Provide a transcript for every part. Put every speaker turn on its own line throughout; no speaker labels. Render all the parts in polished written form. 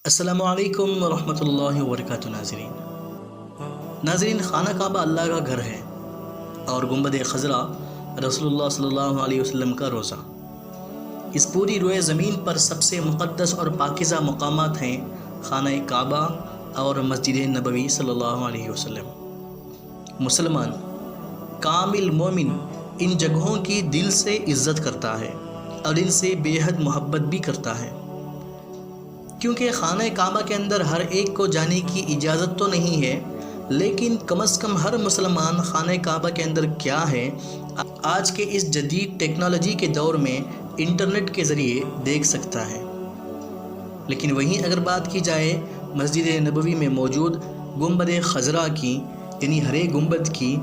السلام علیکم ورحمۃ اللہ وبرکاتہ۔ ناظرین، خانہ کعبہ اللہ کا گھر ہے اور گنبد خضرا رسول اللہ صلی اللہ علیہ وسلم کا روزہ۔ اس پوری روئے زمین پر سب سے مقدس اور پاکیزہ مقامات ہیں خانہ کعبہ اور مسجد نبوی صلی اللہ علیہ وسلم۔ مسلمان کامل مومن ان جگہوں کی دل سے عزت کرتا ہے اور ان سے بے حد محبت بھی کرتا ہے، کیونکہ خانہ کعبہ کے اندر ہر ایک کو جانے کی اجازت تو نہیں ہے، لیکن کم از کم ہر مسلمان خانہ کعبہ کے اندر کیا ہے آج کے اس جدید ٹیکنالوجی کے دور میں انٹرنیٹ کے ذریعے دیکھ سکتا ہے۔ لیکن وہیں اگر بات کی جائے مسجد نبوی میں موجود گنبد خضرا کی، یعنی ہرے گنبد کی،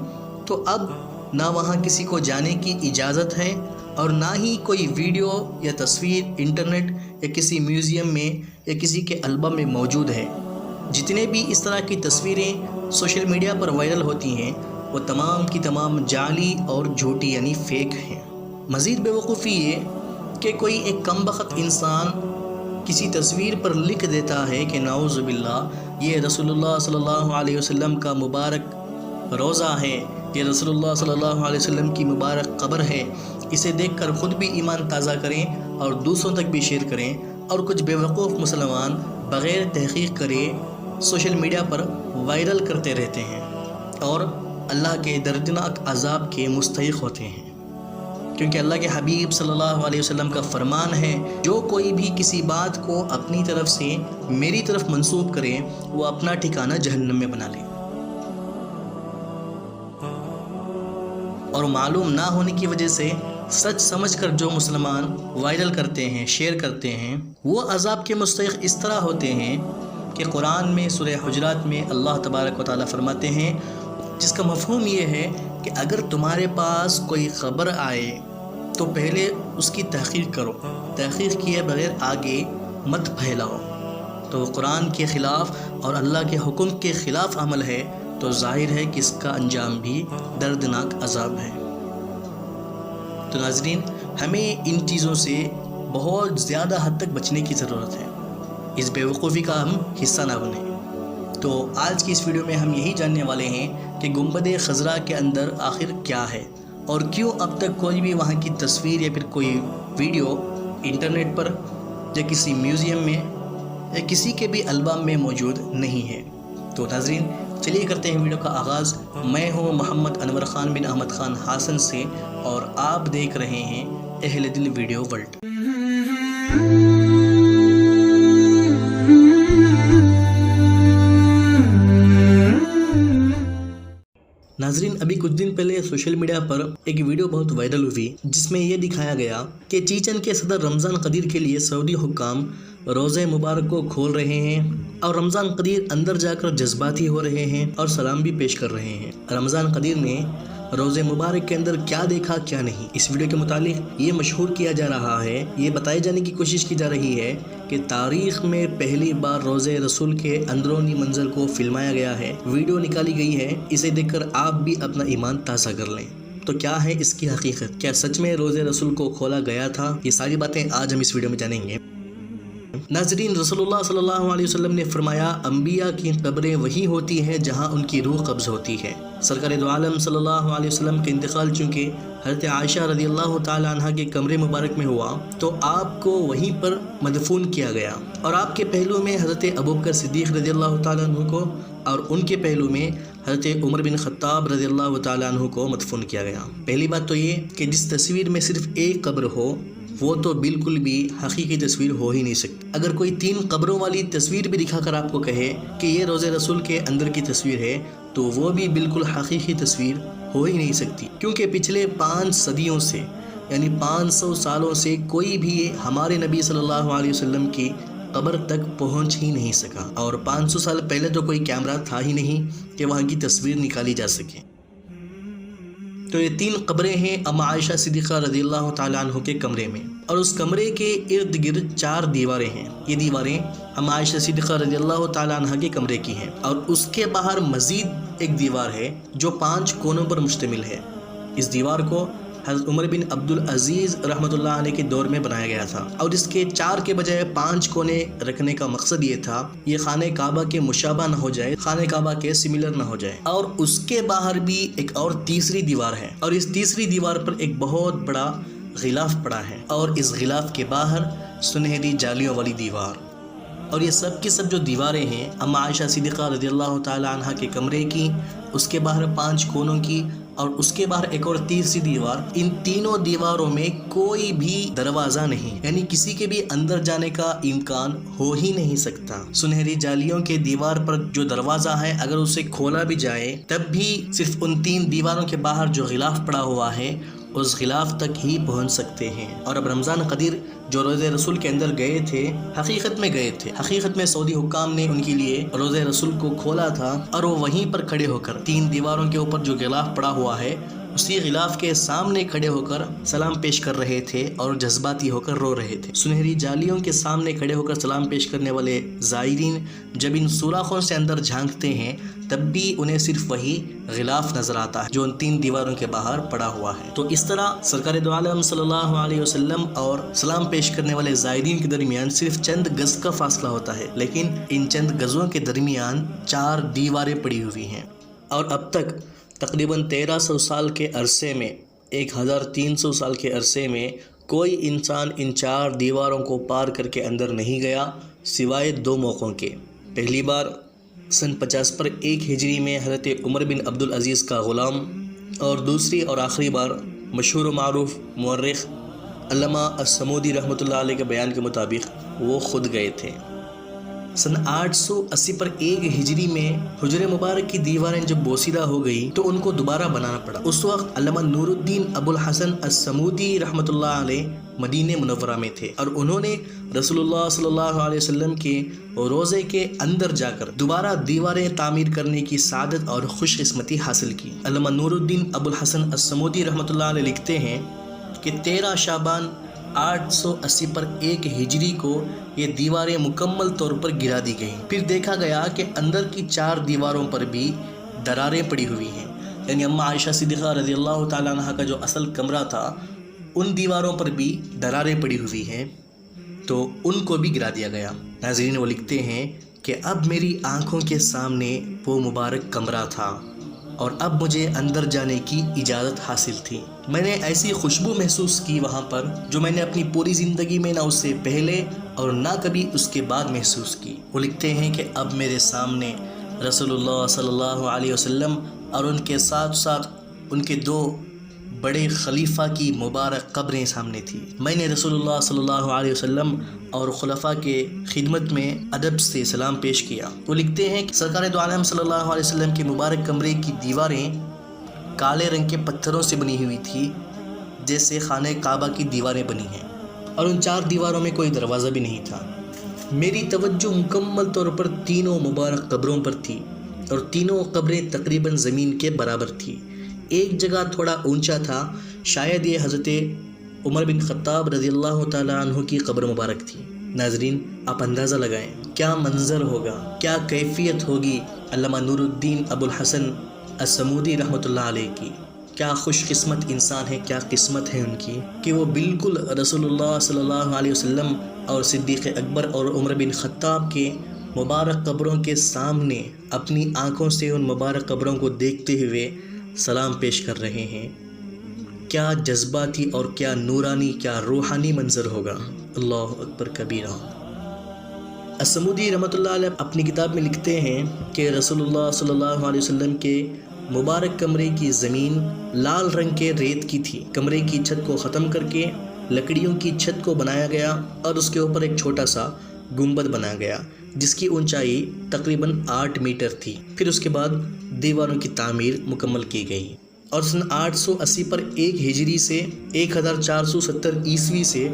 تو اب نہ وہاں کسی کو جانے کی اجازت ہے اور نہ ہی کوئی ویڈیو یا تصویر انٹرنیٹ یا کسی میوزیم میں یا کسی کے البم میں موجود ہے۔ جتنے بھی اس طرح کی تصویریں سوشل میڈیا پر وائرل ہوتی ہیں وہ تمام کی تمام جعلی اور جھوٹی یعنی فیک ہیں۔ مزید بیوقوفی یہ کہ کوئی ایک کم بخت انسان کسی تصویر پر لکھ دیتا ہے کہ نعوذ باللہ یہ رسول اللہ صلی اللہ علیہ وسلم کا مبارک روزہ ہے، یہ رسول اللہ صلی اللہ علیہ وسلم کی مبارک قبر ہے، اسے دیکھ کر خود بھی ایمان تازہ کریں اور دوسروں تک بھی شیئر کریں، اور کچھ بیوقوف مسلمان بغیر تحقیق کرے سوشل میڈیا پر وائرل کرتے رہتے ہیں اور اللہ کے دردناک عذاب کے مستحق ہوتے ہیں، کیونکہ اللہ کے حبیب صلی اللہ علیہ وسلم کا فرمان ہے جو کوئی بھی کسی بات کو اپنی طرف سے میری طرف منسوب کرے وہ اپنا ٹھکانہ جہنم میں بنا لے، اور معلوم نہ ہونے کی وجہ سے سچ سمجھ کر جو مسلمان وائرل کرتے ہیں، شیئر کرتے ہیں، وہ عذاب کے مستحق اس طرح ہوتے ہیں کہ قرآن میں سورہ حجرات میں اللہ تبارک و تعالیٰ فرماتے ہیں، جس کا مفہوم یہ ہے کہ اگر تمہارے پاس کوئی خبر آئے تو پہلے اس کی تحقیق کرو، تحقیق کیے بغیر آگے مت پھیلاؤ۔ تو وہ قرآن کے خلاف اور اللہ کے حکم کے خلاف عمل ہے تو ظاہر ہے کہ اس کا انجام بھی دردناک عذاب ہے۔ تو ناظرین، ہمیں ان چیزوں سے بہت زیادہ حد تک بچنے کی ضرورت ہے، اس بیوقوفی کا ہم حصہ نہ بنیں۔ تو آج کی اس ویڈیو میں ہم یہی جاننے والے ہیں کہ گنبد خضرا کے اندر آخر کیا ہے اور کیوں اب تک کوئی بھی وہاں کی تصویر یا پھر کوئی ویڈیو انٹرنیٹ پر یا کسی میوزیم میں یا کسی کے بھی البم میں موجود نہیں ہے۔ تو ناظرین، چلیے کرتے ہیں ویڈیو کا آغاز۔ میں ہوں محمد انور خان بن احمد خان حسن سے اور آپ دیکھ رہے ہیں اہل دل ویڈیو ورلڈ۔ ناظرین، ابھی کچھ دن پہلے سوشل میڈیا پر ایک ویڈیو بہت وائرل ہوئی جس میں یہ دکھایا گیا کہ چیچن کے صدر رمضان قدیر کے لیے سعودی حکام روزہ مبارک کو کھول رہے ہیں اور رمضان قدیر اندر جا کر جذباتی ہو رہے ہیں اور سلام بھی پیش کر رہے ہیں۔ رمضان قدیر نے روزہ مبارک کے اندر کیا دیکھا کیا نہیں، اس ویڈیو کے متعلق یہ مشہور کیا جا رہا ہے، یہ بتائے جانے کی کوشش کی جا رہی ہے کہ تاریخ میں پہلی بار روزہ رسول کے اندرونی منظر کو فلمایا گیا ہے، ویڈیو نکالی گئی ہے، اسے دیکھ کر آپ بھی اپنا ایمان تازہ کر لیں۔ تو کیا ہے اس کی حقیقت؟ کیا سچ میں روزہ رسول کو کھولا گیا تھا؟ یہ ساری باتیں آج ہم اس ویڈیو میں جانیں گے۔ ناظرین، رسول اللہ صلی اللہ علیہ وسلم نے فرمایا، انبیاء کی قبریں وہی ہوتی ہیں جہاں ان کی روح قبض ہوتی ہے۔ سرکار دو عالم صلی اللہ علیہ وسلم کا انتقال چونکہ حضرت عائشہ رضی اللہ تعالی عنہ کے کمرے مبارک میں ہوا تو آپ کو وہیں پر مدفون کیا گیا، اور آپ کے پہلو میں حضرت ابوبکر صدیق رضی اللہ تعالی عنہ کو اور ان کے پہلو میں حضرت عمر بن خطاب رضی اللہ تعالی عنہ کو مدفون کیا گیا۔ پہلی بات تو یہ کہ جس تصویر میں صرف ایک قبر ہو وہ تو بالکل بھی حقیقی تصویر ہو ہی نہیں سکتی۔ اگر کوئی 3 قبروں والی تصویر بھی دکھا کر آپ کو کہے کہ یہ روزہ رسول کے اندر کی تصویر ہے تو وہ بھی بالکل حقیقی تصویر ہو ہی نہیں سکتی، کیونکہ پچھلے 5 صدیوں سے یعنی 500 سالوں سے کوئی بھی ہمارے نبی صلی اللہ علیہ وسلم کی قبر تک پہنچ ہی نہیں سکا، اور 500 سال پہلے تو کوئی کیمرہ تھا ہی نہیں کہ وہاں کی تصویر نکالی جا سکے۔ تو یہ 3 قبریں ہیں اما عائشہ صدیقہ رضی اللہ تعالیٰ عنہ کے کمرے میں، اور اس کمرے کے ارد گرد 4 دیواریں ہیں۔ یہ دیواریں اما عائشہ صدیقہ رضی اللہ تعالیٰ عنہ کے کمرے کی ہیں، اور اس کے باہر مزید ایک دیوار ہے جو 5 کونوں پر مشتمل ہے۔ اس دیوار کو حضرت عمر بن عبدالعزیز رحمۃ اللہ علیہ کے دور میں بنایا گیا تھا، اور اس کے 4 کے بجائے 5 کونے رکھنے کا مقصد یہ تھا یہ خانہ کعبہ کے مشابہ نہ ہو جائے، خانہ کعبہ کے سملر نہ ہو جائے۔ اور اس کے باہر بھی ایک اور تیسری دیوار ہے، اور اس تیسری دیوار پر ایک بہت بڑا غلاف پڑا ہے، اور اس غلاف کے باہر سنہری جالیوں والی دیوار۔ اور یہ سب کی سب جو دیواریں ہیں اما عائشہ صدیقہ رضی اللہ تعالی عنہ کے کمرے کی، اس کے باہر 5 کونوں کی، اور اس کے باہر ایک اور تیسری دیوار، ان تینوں دیواروں میں کوئی بھی دروازہ نہیں، یعنی کسی کے بھی اندر جانے کا امکان ہو ہی نہیں سکتا۔ سنہری جالیوں کے دیوار پر جو دروازہ ہے اگر اسے کھولا بھی جائے تب بھی صرف ان 3 دیواروں کے باہر جو غلاف پڑا ہوا ہے اس غلاف تک ہی پہنچ سکتے ہیں۔ اور اب رمضان قدیر جو روضہ رسول کے اندر گئے تھے، حقیقت میں سعودی حکام نے ان کے لیے روضہ رسول کو کھولا تھا، اور وہ وہیں پر کھڑے ہو کر 3 دیواروں کے اوپر جو غلاف پڑا ہوا ہے اسی غلاف کے سامنے کھڑے ہو کر سلام پیش کر رہے تھے اور جذباتی ہو کر رو رہے تھے۔ سنہری جالیوں کے سامنے کھڑے ہو کر سلام پیش کرنے والے زائرین جب ان سوراخوں سے اندر جھانکتے ہیں تب بھی انہیں صرف وہی غلاف نظر آتا ہے جو ان 3 دیواروں کے باہر پڑا ہوا ہے۔ تو اس طرح سرکار دو عالم صلی اللہ علیہ وسلم اور سلام پیش کرنے والے زائرین کے درمیان صرف چند گز کا فاصلہ ہوتا ہے، لیکن ان چند گزوں کے درمیان 4 دیواریں پڑی ہوئی ہیں، اور اب تک تقریباً 1300 سال کے عرصے میں، 1300 سال کے عرصے میں کوئی انسان ان 4 دیواروں کو پار کر کے اندر نہیں گیا سوائے 2 موقعوں کے۔ پہلی بار سن 50 پر 1 ہجری میں حضرت عمر بن عبدالعزیز کا غلام، اور دوسری اور آخری بار مشہور و معروف مورخ علامہ الصمودی رحمۃ اللہ علیہ کے بیان کے مطابق وہ خود گئے تھے۔ سن 880 پر 1 ہجری میں حجر مبارک کی دیواریں جب بوسیدہ ہو گئی تو ان کو دوبارہ بنانا پڑا۔ اس وقت علامہ نور الدین ابو الحسن الصمودی رحمۃ اللہ علیہ مدینہ منورہ میں تھے، اور انہوں نے رسول اللہ صلی اللہ علیہ وسلم کے روضے کے اندر جا کر دوبارہ دیواریں تعمیر کرنے کی سعادت اور خوش قسمتی حاصل کی۔ علامہ نور الدین ابو الحسن الصمودی رحمۃ اللہ علیہ لکھتے ہیں کہ 13 شعبان 880 پر 1 ہجری کو یہ دیواریں مکمل طور پر گرا دی گئیں۔ پھر دیکھا گیا کہ اندر کی 4 دیواروں پر بھی دراریں پڑی ہوئی ہیں، یعنی اما عائشہ صدیقہ رضی اللہ تعالیٰ عنہ کا جو اصل کمرہ تھا ان دیواروں پر بھی دراریں پڑی ہوئی ہیں، تو ان کو بھی گرا دیا گیا۔ ناظرین وہ لکھتے ہیں کہ اب میری آنکھوں کے سامنے وہ مبارک کمرہ تھا، اور اب مجھے اندر جانے کی اجازت حاصل تھی۔ میں نے ایسی خوشبو محسوس کی وہاں پر جو میں نے اپنی پوری زندگی میں نہ اس سے پہلے اور نہ کبھی اس کے بعد محسوس کی۔ وہ لکھتے ہیں کہ اب میرے سامنے رسول اللہ صلی اللہ علیہ وسلم اور ان کے ساتھ ساتھ ان کے 2 بڑے خلیفہ کی مبارک قبریں سامنے تھی۔ میں نے رسول اللہ صلی اللہ علیہ وسلم اور خلفاء کے خدمت میں ادب سے سلام پیش کیا۔ وہ لکھتے ہیں کہ سرکار دو عالم صلی اللہ علیہ وسلم کے مبارک کمرے کی دیواریں کالے رنگ کے پتھروں سے بنی ہوئی تھی جیسے خانہ کعبہ کی دیواریں بنی ہیں، اور ان 4 دیواروں میں کوئی دروازہ بھی نہیں تھا۔ میری توجہ مکمل طور پر تینوں مبارک قبروں پر تھی، اور تینوں قبریں تقریباً زمین کے برابر تھی۔ ایک جگہ تھوڑا اونچا تھا، شاید یہ حضرت عمر بن خطاب رضی اللہ تعالیٰ عنہ کی قبر مبارک تھی۔ ناظرین آپ اندازہ لگائیں کیا منظر ہوگا، کیا کیفیت ہوگی علامہ نور الدین ابو الحسن الصمودی رحمۃ اللہ علیہ کی۔ کیا خوش قسمت انسان ہے، کیا قسمت ہے ان کی کہ وہ بالکل رسول اللہ صلی اللہ علیہ وسلم اور صدیق اکبر اور عمر بن خطاب کے مبارک قبروں کے سامنے اپنی آنکھوں سے ان مبارک قبروں کو دیکھتے ہوئے سلام پیش کر رہے ہیں۔ کیا جذباتی اور کیا نورانی، کیا روحانی منظر ہوگا۔ اللہ اکبر کبیرہ۔ الصمودی رحمۃ اللہ علیہ اپنی کتاب میں لکھتے ہیں کہ رسول اللہ صلی اللہ علیہ وسلم کے مبارک کمرے کی زمین لال رنگ کے ریت کی تھی۔ کمرے کی چھت کو ختم کر کے لکڑیوں کی چھت کو بنایا گیا، اور اس کے اوپر ایک چھوٹا سا گنبد بنایا گیا جس کی اونچائی تقریباً 8 میٹر تھی۔ پھر اس کے بعد دیواروں کی تعمیر مکمل کی گئی، اور سن 880 پر 1 ہجری سے 1470 عیسوی سے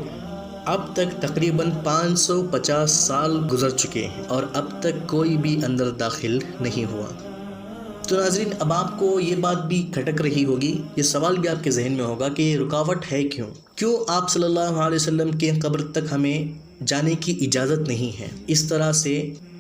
اب تک تقریباً 550 سال گزر چکے ہیں، اور اب تک کوئی بھی اندر داخل نہیں ہوا۔ تو ناظرین اب آپ کو یہ بات بھی کھٹک رہی ہوگی، یہ سوال بھی آپ کے ذہن میں ہوگا کہ یہ رکاوٹ ہے کیوں آپ صلی اللہ علیہ وسلم کے قبر تک ہمیں جانے کی اجازت نہیں ہے۔ اس طرح سے